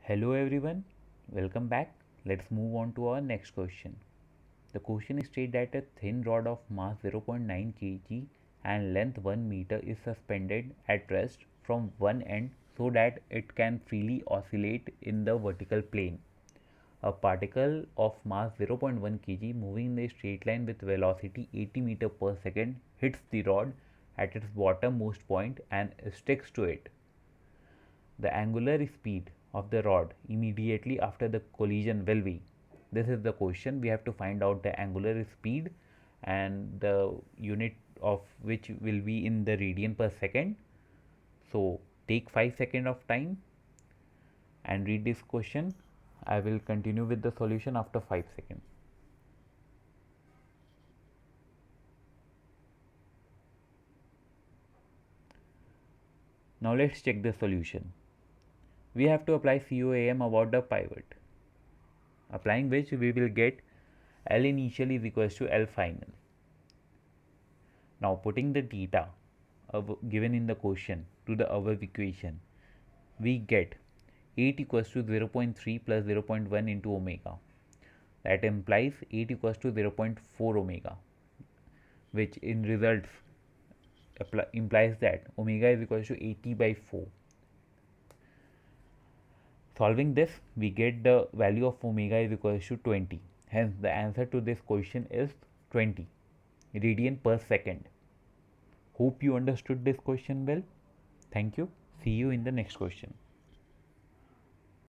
Hello everyone, welcome back. Let's move on to our next question. The question states that a thin rod of mass 0.9 kg and length 1 meter is suspended at rest from one end so that it can freely oscillate in the vertical plane. A particle of mass 0.1 kg moving in a straight line with velocity 80 meter per second hits the rod at its bottommost point and sticks to it. The angular speed of the rod immediately after the collision will be. This is the question. We have to find out the angular speed and the unit of which will be in the radian per second. So take 5 seconds of time and read this question. I will continue with the solution after 5 seconds. Now let's check the solution. We have to apply COAM about the pivot, applying which we will get L initial is equals to L final. Now putting the data given in the question to the above equation, we get 8 equals to 0.3 plus 0.1 into omega. That implies 8 equals to 0.4 omega, which in results implies that omega is equals to 80 by 4. Solving this, we get the value of omega is equals to 20. Hence, the answer to this question is 20 radian per second. Hope you understood this question well. Thank you. See you in the next question.